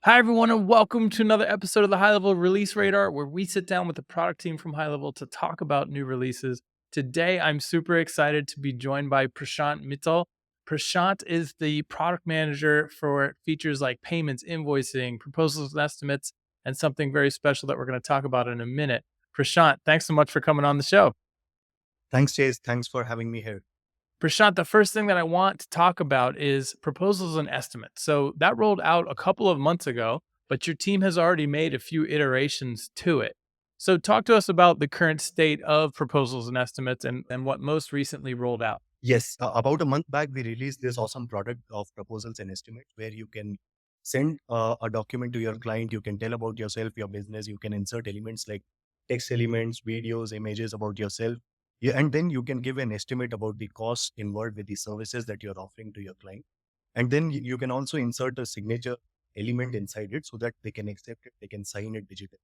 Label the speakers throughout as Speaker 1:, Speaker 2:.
Speaker 1: Hi, everyone, and welcome to another episode of the High Level Release Radar, where we sit down with the product team from High Level to talk about new releases. Today, I'm super excited to be joined by Prashant Mittal. Prashant is the product manager for features like payments, invoicing, proposals and estimates, and something very special that we're going to talk about in a minute. Prashant, thanks so much for coming on the show.
Speaker 2: Thanks, Chase. Thanks for having me here.
Speaker 1: Prashant, the first thing that I want to talk about is proposals and estimates. So that rolled out a couple of months ago, but your team has already made a few iterations to it. So talk to us about the current state of proposals and estimates and what most recently rolled out.
Speaker 2: Yes, about a month back, we released this awesome product of proposals and estimates where you can send a document to your client. You can tell about yourself, your business. You can insert elements like text elements, videos, images about yourself. Yeah, and then you can give an estimate about the cost involved with the services that you're offering to your client. And then you can also insert a signature element inside it so that they can accept it, they can sign it digitally.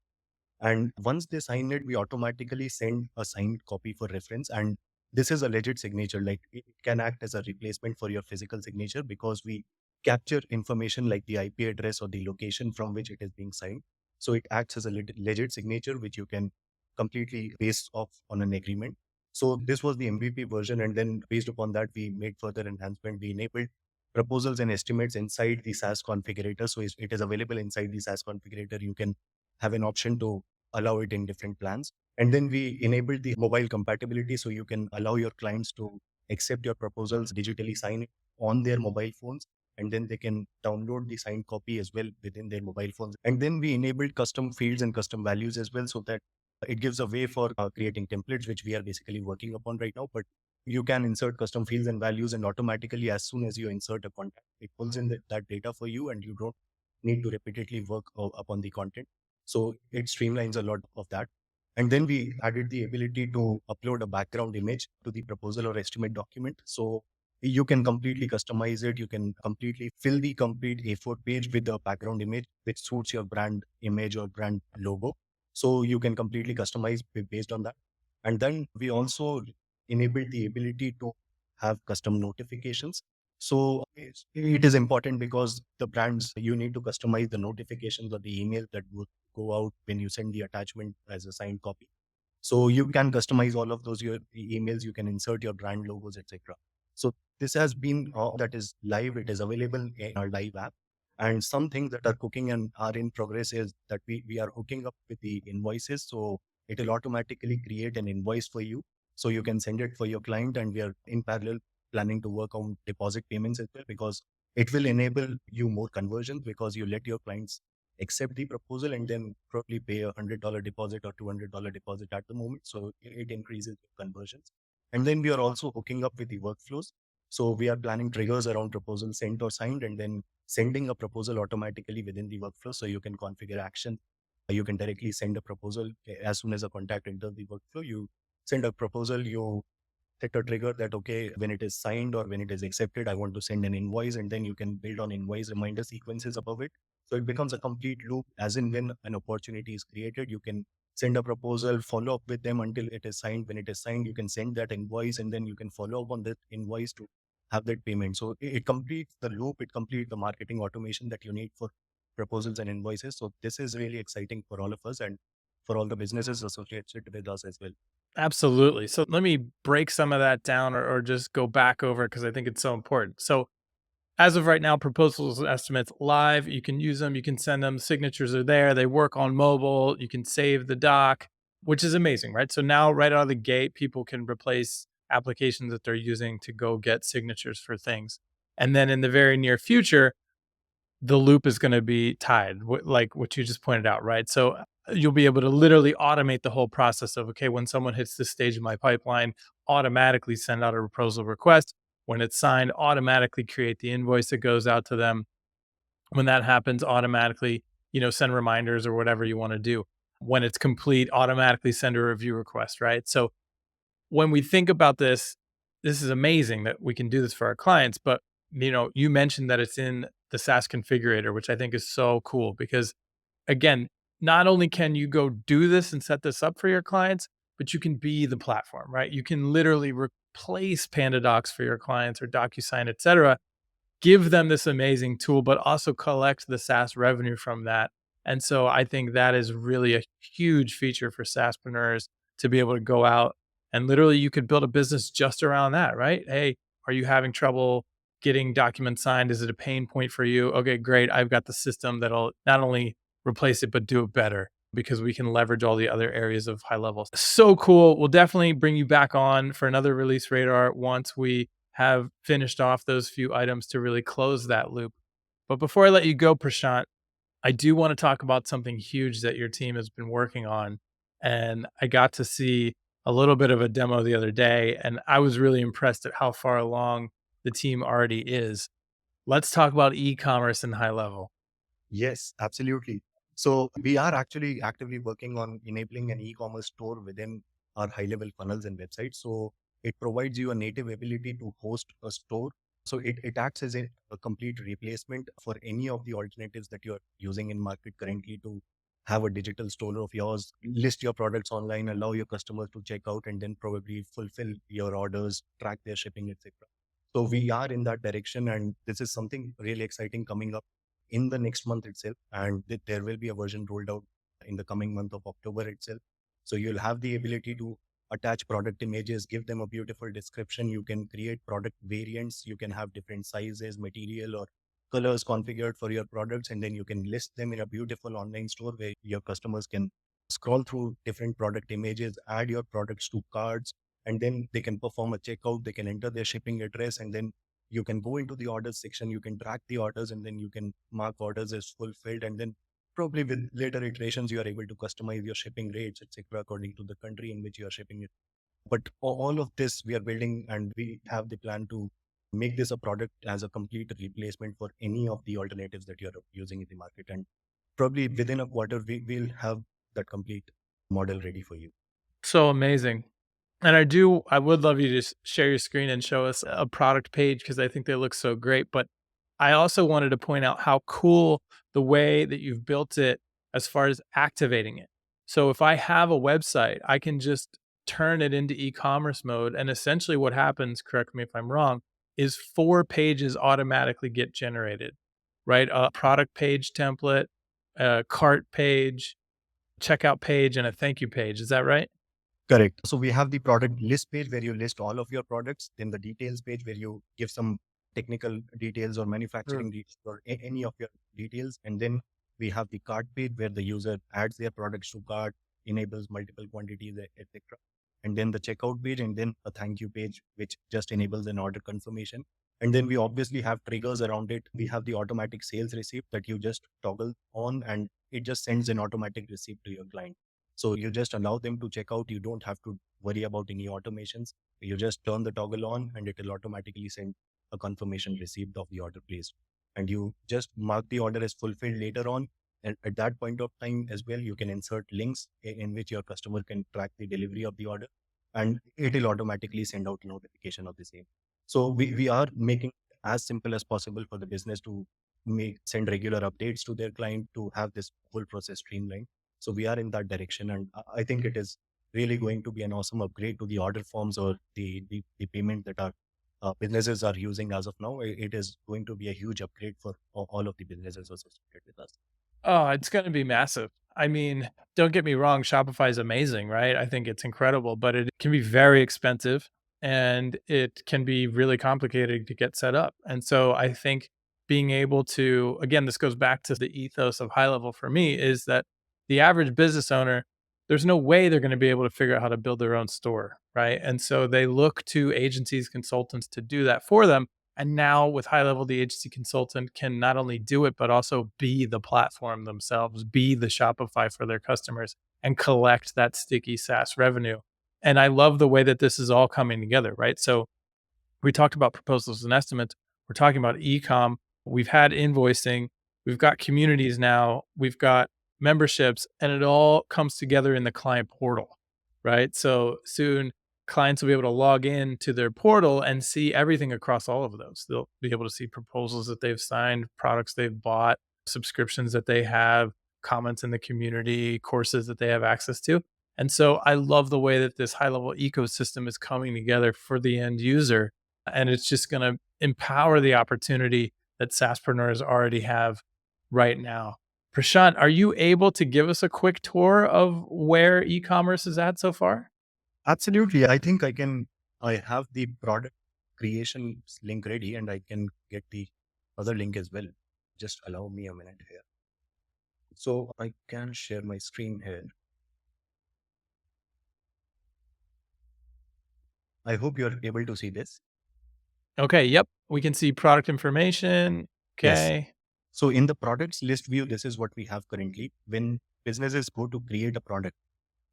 Speaker 2: And once they sign it, we automatically send a signed copy for reference. And this is a legit signature. Like it can act as a replacement for your physical signature because we capture information like the IP address or the location from which it is being signed. So it acts as a legit signature, which you can completely base off on an agreement. So this was the MVP version. And then based upon that, we made further enhancement. We enabled proposals and estimates inside the SaaS configurator. So it is available inside the SaaS configurator. You can have an option to allow it in different plans. And then we enabled the mobile compatibility. So you can allow your clients to accept your proposals, digitally sign it on their mobile phones, and then they can download the signed copy as well within their mobile phones. And then we enabled custom fields and custom values as well, so that it gives a way for creating templates, which we are basically working upon right now. But you can insert custom fields and values, and automatically, as soon as you insert a contact, it pulls in that data for you, and you don't need to repeatedly work upon the content. So it streamlines a lot of that. And then we added the ability to upload a background image to the proposal or estimate document. So you can completely customize it. You can completely fill the complete A4 page with a background image, which suits your brand image or brand logo. So you can completely customize based on that. And then we also enabled the ability to have custom notifications. So it is important because the brands, you need to customize the notifications or the email that would go out when you send the attachment as a signed copy. So you can customize all of those your emails. You can insert your brand logos, etc. So this has been that is live. It is available in our live app. And some things that are cooking and are in progress is that we are hooking up with the invoices. So it will automatically create an invoice for you. So you can send it for your client. And we are in parallel planning to work on deposit payments as well, because it will enable you more conversions because you let your clients accept the proposal and then probably pay $100 deposit or $200 deposit at the moment. So it increases conversions. And then we are also hooking up with the workflows. So we are planning triggers around proposal sent or signed, and then sending a proposal automatically within the workflow. So you can configure action. You can directly send a proposal as soon as a contact enters the workflow. You send a proposal, you set a trigger that, okay, when it is signed or when it is accepted, I want to send an invoice, and then you can build on invoice reminder sequences above it. So it becomes a complete loop. As in, when an opportunity is created, you can send a proposal, follow up with them until it is signed. When it is signed, you can send that invoice, and then you can follow up on that invoice to have that payment. So it completes the loop. It completes the marketing automation that you need for proposals and invoices. So this is really exciting for all of us and for all the businesses associated with us as well.
Speaker 1: Absolutely. So let me break some of that down or just go back over because I think it's so important. So as of right now, proposals and estimates live. You can use them, you can send them, signatures are there. They work on mobile. You can save the doc, which is amazing, right? So now, right out of the gate, people can replace applications that they're using to go get signatures for things. And then in the very near future, the loop is going to be tied, like what you just pointed out, right? So you'll be able to literally automate the whole process of, okay, when someone hits this stage of my pipeline, automatically send out a proposal request. When it's signed, automatically create the invoice that goes out to them. When that happens, automatically, send reminders or whatever you want to do. When it's complete, automatically send a review request, right? So when we think about this is amazing that we can do this for our clients. But you mentioned that it's in the SaaS configurator, which I think is so cool because again, not only can you go do this and set this up for your clients, but you can be the platform, right? You can literally replace PandaDocs for your clients or DocuSign, et cetera, give them this amazing tool, but also collect the SaaS revenue from that. And so I think that is really a huge feature for SaaSpreneurs to be able to go out and literally you could build a business just around that, right? Hey, are you having trouble getting documents signed? Is it a pain point for you? Okay, great. I've got the system that'll not only replace it, but do it better because we can leverage all the other areas of high levels. So cool. We'll definitely bring you back on for another release radar once we have finished off those few items to really close that loop. But before I let you go, Prashant, I do want to talk about something huge that your team has been working on. And I got to see a little bit of a demo the other day, and I was really impressed at how far along the team already is. Let's talk about e-commerce in high level.
Speaker 2: Yes, absolutely. So we are actually actively working on enabling an e-commerce store within our high-level funnels and websites. So it provides you a native ability to host a store. So it acts as a complete replacement for any of the alternatives that you're using in market currently to have a digital store of yours, list your products online, allow your customers to check out, and then probably fulfill your orders, track their shipping, etc. So we are in that direction, and this is something really exciting coming up in the next month itself. And there will be a version rolled out in the coming month of October itself. So you'll have the ability to attach product images, give them a beautiful description. You can create product variants. You can have different sizes, material, or colors configured for your products. And then you can list them in a beautiful online store where your customers can scroll through different product images, add your products to cards, and then they can perform a checkout. They can enter their shipping address, and then you can go into the orders section, you can track the orders, and then you can mark orders as fulfilled. And then probably with later iterations, you are able to customize your shipping rates, etc., according to the country in which you are shipping it. But all of this we are building, and we have the plan to make this a product as a complete replacement for any of the alternatives that you're using in the market. And probably within a quarter, we will have that complete model ready for you.
Speaker 1: So amazing. And I would love you to share your screen and show us a product page because I think they look so great. But I also wanted to point out how cool the way that you've built it as far as activating it. So if I have a website, I can just turn it into e-commerce mode. And essentially what happens, correct me if I'm wrong, is 4 pages automatically get generated, right? A product page template, a cart page, checkout page, and a thank you page. Is that right?
Speaker 2: Correct. So we have the product list page where you list all of your products, then the details page where you give some technical details or manufacturing details or any of your details. And then we have the cart page where the user adds their products to cart, enables multiple quantities, etc. And then the checkout page, and then a thank you page, which just enables an order confirmation. And then we obviously have triggers around it. We have the automatic sales receipt that you just toggle on, and it just sends an automatic receipt to your client. So you just allow them to check out. You don't have to worry about any automations. You just turn the toggle on, and it will automatically send a confirmation receipt of the order placed. And you just mark the order as fulfilled later on. And at that point of time as well, you can insert links in which your customer can track the delivery of the order, and it will automatically send out notification of the same. So we are making it as simple as possible for the business to send regular updates to their client, to have this whole process streamlined. So we are in that direction, and I think it is really going to be an awesome upgrade to the order forms or the payment that our businesses are using as of now. It is going to be a huge upgrade for all of the businesses associated with us.
Speaker 1: Oh, it's gonna be massive. I mean, don't get me wrong, Shopify is amazing, right? I think it's incredible, but it can be very expensive and it can be really complicated to get set up. And so I think being able to, again, this goes back to the ethos of high level for me, is that the average business owner, there's no way they're going to be able to figure out how to build their own store, right? And so they look to agencies, consultants to do that for them. And now with high level, the agency consultant can not only do it, but also be the platform themselves, be the Shopify for their customers and collect that sticky SaaS revenue. And I love the way that this is all coming together, right? So we talked about proposals and estimates. We're talking about e-com. We've had invoicing. We've got communities now. We've got memberships, and it all comes together in the client portal, right? So soon clients will be able to log in to their portal and see everything across all of those. They'll be able to see proposals that they've signed, products they've bought, subscriptions that they have, comments in the community, courses that they have access to. And so I love the way that this high level ecosystem is coming together for the end user, and it's just going to empower the opportunity that SaaSpreneurs already have right now. Prashant, are you able to give us a quick tour of where e-commerce is at so far?
Speaker 2: Absolutely. I think I have the product creation link ready and I can get the other link as well. Just allow me a minute here. So I can share my screen here. I hope you're able to see this.
Speaker 1: Okay, yep. We can see product information.
Speaker 2: Yes.
Speaker 1: Okay.
Speaker 2: So in the products list view, this is what we have currently. When businesses go to create a product,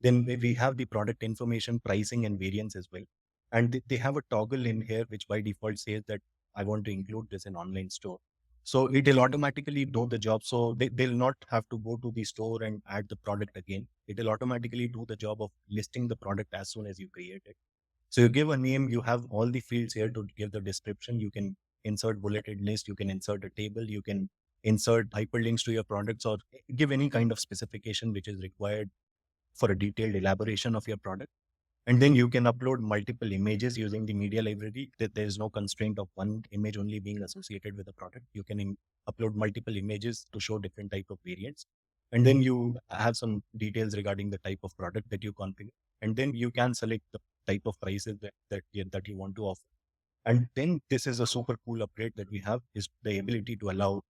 Speaker 2: then we have the product information, pricing, and variance as well. And they have a toggle in here, which by default says that I want to include this in online store. So it will automatically do the job. So they'll not have to go to the store and add the product again. It will automatically do the job of listing the product as soon as you create it. So you give a name, you have all the fields here to give the description. You can insert bulleted list, you can insert a table, you can insert hyperlinks to your products or give any kind of specification which is required for a detailed elaboration of your product. And then you can upload multiple images using the media library. That there is no constraint of one image only being associated with the product. You can upload multiple images to show different type of variants. And then you have some details regarding the type of product that you configure. And then you can select the type of prices that you want to offer. And then this is a super cool upgrade that we have is the ability to allow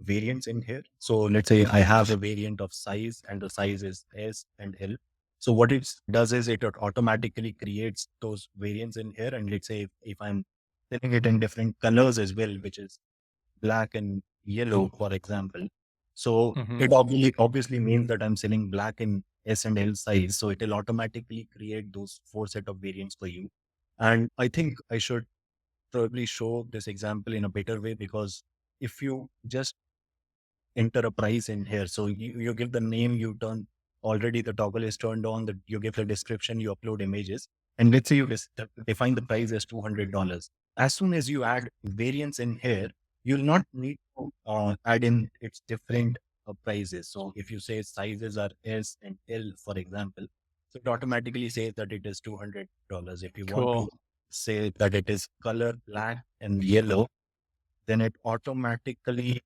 Speaker 2: variants in here. So let's say I have a variant of size and the size is S and L. So what it does is it automatically creates those variants in here. And let's say if I'm setting it in different colors as well, which is black and yellow, for example. So
Speaker 1: Mhm.
Speaker 2: it obviously means that I'm selling black in S and L size. So it will automatically create those four set of variants for you. And I think I should probably show this example in a better way because if you just enter a price in here, so you give the name, you turn already the toggle is turned on, that you give the description, you upload images, and let's say you define the price as $200. As soon as you add variance in here, you'll not need to add in its different prices. So if you say sizes are S and L, for example, so it automatically says that it is $200. If you want to
Speaker 1: Cool.
Speaker 2: say that it is color black and yellow, then it automatically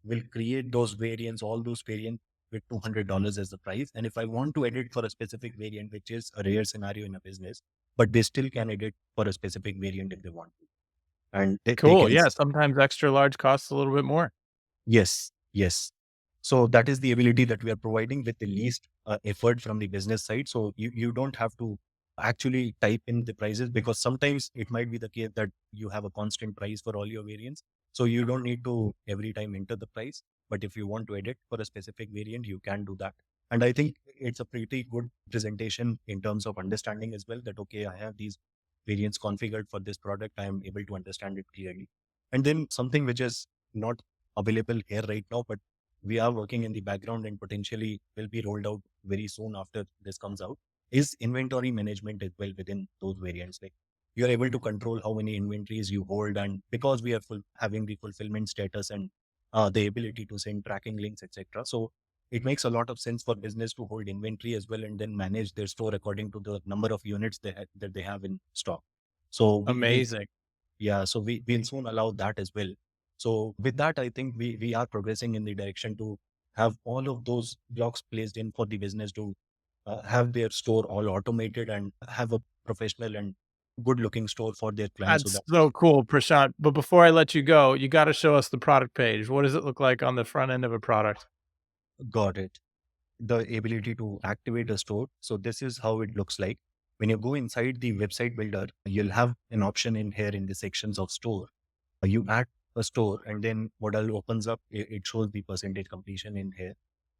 Speaker 2: will create those variants, all those variants with $200 as the price. And if I want to edit for a specific variant, which is a rare scenario in a business, but they still can edit for a specific variant if they want to. And they
Speaker 1: Cool.
Speaker 2: can.
Speaker 1: Yeah, sometimes extra large costs a little bit more.
Speaker 2: Yes, yes. So that is the ability that we are providing with the least effort from the business side. So you don't have to actually type in the prices because sometimes it might be the case that you have a constant price for all your variants. So you don't need to every time enter the price. But if you want to edit for a specific variant, you can do that. And I think it's a pretty good presentation in terms of understanding as well that, okay, I have these variants configured for this product. I am able to understand it clearly. And then something which is not available here right now, but we are working in the background and potentially will be rolled out very soon after this comes out, is inventory management as well within those variants. Like you're able to control how many inventories you hold, and because we are having the fulfillment status and the ability to send tracking links, etc. So it makes a lot of sense for business to hold inventory as well and then manage their store according to the number of units that they have in stock. So we
Speaker 1: Amazing.
Speaker 2: yeah, so we'll soon allow that as well. So with that, I think we are progressing in the direction to have all of those blocks placed in for the business to have their store all automated and have a professional and good looking store for their clients. So
Speaker 1: That's
Speaker 2: that
Speaker 1: so cool, Prashant. But before I let you go, you gotta show us the product page. What does it look like on the front end of a product?
Speaker 2: got it. The ability to activate a store. So this is how it looks like. When you go inside the website builder, you'll have an option in here in the sections of store. You add a store and then what all opens up, it shows the percentage completion in here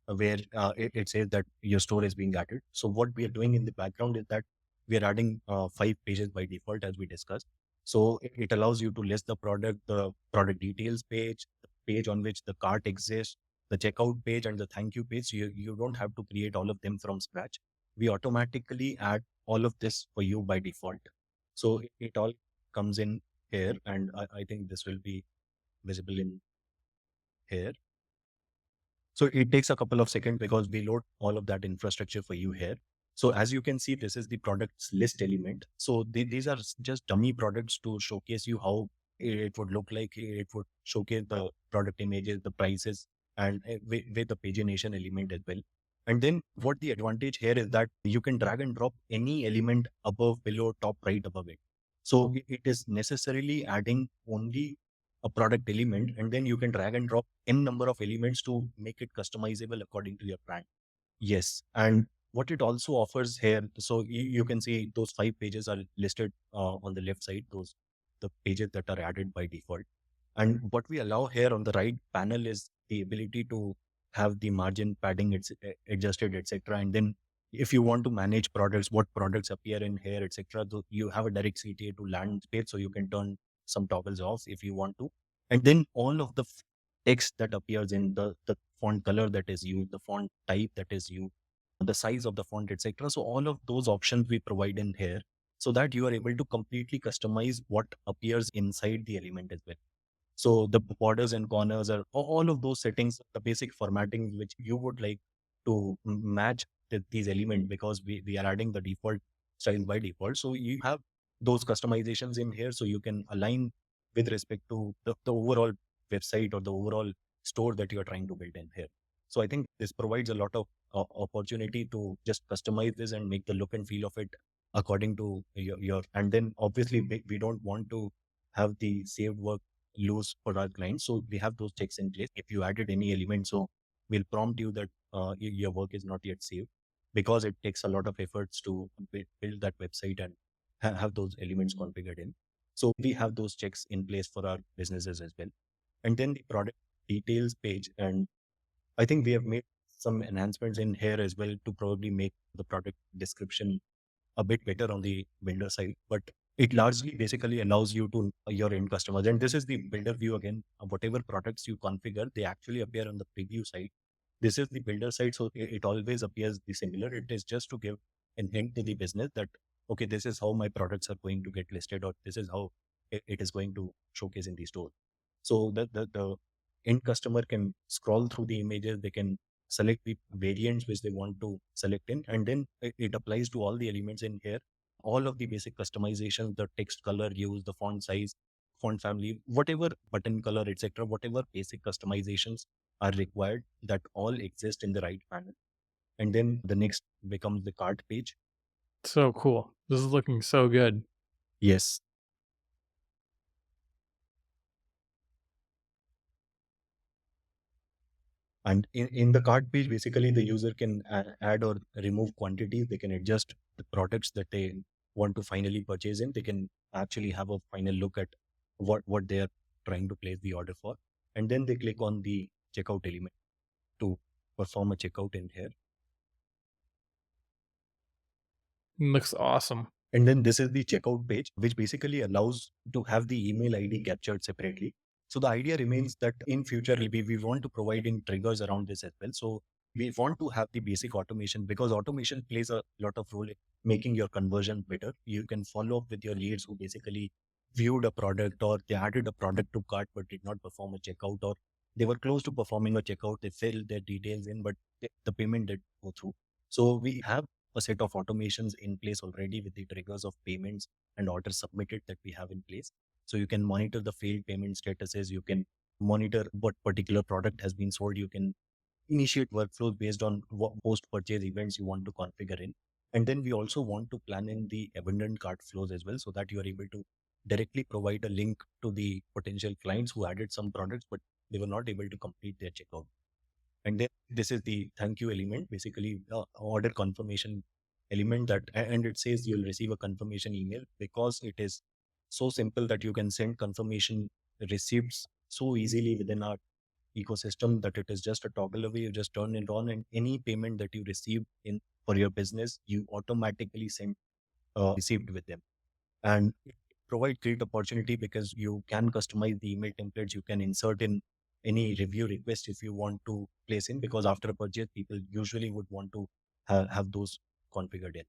Speaker 2: where it says that your store is being added. So what we are doing in the background is that we are adding 5 pages by default as we discussed. So it allows you to list the product details page, the page on which the cart exists, the checkout page and the thank you page. So you don't have to create all of them from scratch. We automatically add all of this for you by default. So it all comes in here and I think this will be visible in here. So it takes a couple of seconds because we load all of that infrastructure for you here. So as you can see, this is the products list element. So these are just dummy products to showcase you how it would look like. It would showcase the product images, the prices, and with the pagination element as well. And then what the advantage here is that you can drag and drop any element above, below, top, right, above it. So it is necessarily adding only a product element, and then you can drag and drop n number of elements to make it customizable according to your brand. Yes. And what it also offers here, so you can see those 5 pages are listed on the left side, those the pages that are added by default. And what we allow here on the right panel is the ability to have the margin padding adjusted, etc. And then if you want to manage products, what products appear in here, etc., you have a direct CTA to land page, so you can turn some toggles off if you want to. And then all of the text that appears in the font color that is used, the font type that is used, the size of the font, etc. So all of those options we provide in here so that you are able to completely customize what appears inside the element as well. So the borders and corners are all of those settings, the basic formatting which you would like to match these elements, because we are adding the default style by default. So you have those customizations in here so you can align with respect to the overall website or the overall store that you are trying to build in here. So I think this provides a lot of opportunity to just customize this and make the look and feel of it according to your and then obviously we don't want to have the saved work lose for our clients. So we have those checks in place. If you added any element, so we'll prompt you that your work is not yet saved, because it takes a lot of efforts to build that website and have those elements configured in. So we have those checks in place for our businesses as well. And then the product details page. And I think we have made some enhancements in here as well to probably make the product description a bit better on the vendor side, but it largely basically allows you to your end customers. And this is the builder view again. Whatever products you configure, they actually appear on the preview side. This is the builder side, so it always appears the similar. It is just to give an hint to the business that okay, this is how my products are going to get listed, or this is how it is going to showcase in the store. So that the end customer can scroll through the images, they can select the variants which they want to select in, and then it applies to all the elements in here. All of the basic customizations, the text color use, the font size, font family, whatever button color, etc., whatever basic customizations are required, that all exist in the right panel. And then the next becomes the cart page.
Speaker 1: So cool. This is looking so good.
Speaker 2: Yes. And in the cart page, basically the user can add or remove quantities. They can adjust the products that they want to finally purchase in. They can actually have a final look at what they are trying to place the order for. And then they click on the checkout element to perform a checkout in here.
Speaker 1: Looks awesome.
Speaker 2: And then this is the checkout page, which basically allows to have the email ID captured separately. So the idea remains that in future, we want to provide in triggers around this as well. So we want to have the basic automation, because automation plays a lot of role in making your conversion better. You can follow up with your leads who basically viewed a product, or they added a product to cart but did not perform a checkout, or they were close to performing a checkout. They filled their details in, but the payment did go through. So we have a set of automations in place already with the triggers of payments and orders submitted that we have in place. So you can monitor the failed payment statuses. You can monitor what particular product has been sold. You can initiate workflows based on what post-purchase events you want to configure in. And then we also want to plan in the abundant cart flows as well, so that you are able to directly provide a link to the potential clients who added some products, but they were not able to complete their checkout. And then this is the thank you element, basically order confirmation element, that and it says you'll receive a confirmation email, because it is so simple that you can send confirmation receipts so easily within our ecosystem, that it is just a toggle away. You just turn it on, and any payment that you receive in for your business, you automatically send received with them. And it provide great opportunity because you can customize the email templates. You can insert in any review request if you want to place in, because after a purchase, people usually would want to have those configured in.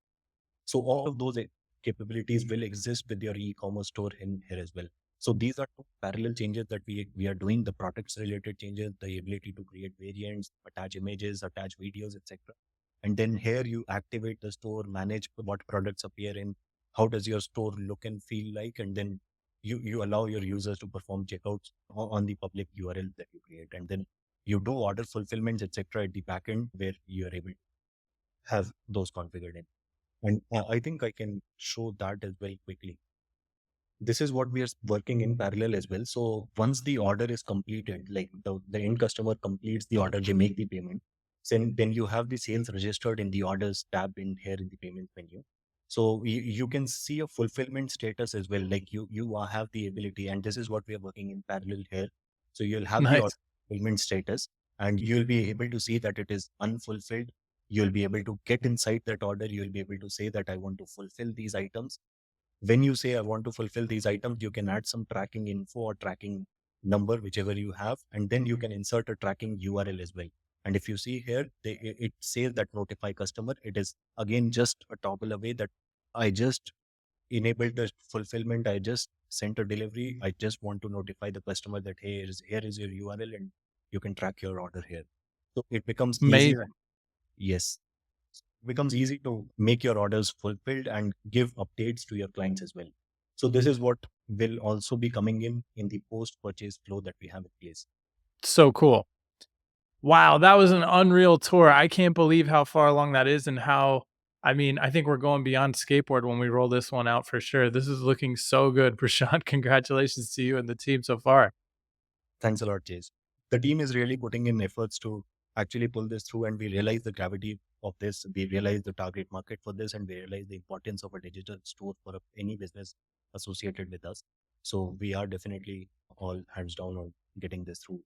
Speaker 2: So all of those capabilities will exist with your e-commerce store in here as well. So these are two parallel changes that we are doing: the products related changes, the ability to create variants, attach images, attach videos, etc. And then here you activate the store, manage what products appear in, how does your store look and feel like, and then you allow your users to perform checkouts on the public URL that you create, and then you do order fulfillments, etc. at the backend where you are able to have those configured in. And I think I can show that as well quickly. This is what we are working in parallel as well. So once the order is completed, like the end customer completes the order, they make the payment. Then you have the sales registered in the orders tab in here in the payment menu. So you can see a fulfillment status as well. Like have the ability, and this is what we are working in parallel here. So you'll have the order
Speaker 1: Nice.
Speaker 2: fulfillment status, and you'll be able to see that it is unfulfilled. You'll be able to get inside that order. You'll be able to say that I want to fulfill these items. When you say I want to fulfill these items, you can add some tracking info or tracking number, whichever you have, and then you can insert a tracking URL as well. And if you see here, it says that notify customer. It is again just a toggle away that I just enabled the fulfillment. I just sent a delivery. I just want to notify the customer that hey, here is your URL and you can track your order here. So it becomes easy.
Speaker 1: Amazing.
Speaker 2: Yes, becomes easy to make your orders fulfilled and give updates to your clients as well. So this is what will also be coming in the post purchase flow that we have in place.
Speaker 1: So cool. Wow, that was an unreal tour. I can't believe how far along that is and how I mean, I think we're going beyond skateboard when we roll this one out for sure. This is looking so good, Prashant. Congratulations to you and the team so far.
Speaker 2: Thanks a lot, Chase. The team is really putting in efforts to actually pull this through, and we realize the gravity of this. We realize the target market for this, and we realize the importance of a digital store for any business associated with us. So we are definitely all hands down on getting this through.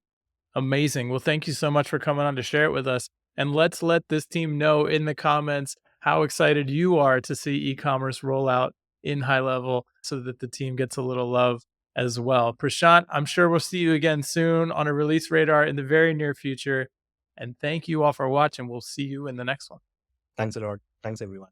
Speaker 1: Amazing. Well, thank you so much for coming on to share it with us. And let's let this team know in the comments how excited you are to see e-commerce roll out in high level so that the team gets a little love as well. Prashant, I'm sure we'll see you again soon on a release radar in the very near future. And thank you all for watching. We'll see you in the next one.
Speaker 2: Thanks a lot. Thanks, everyone.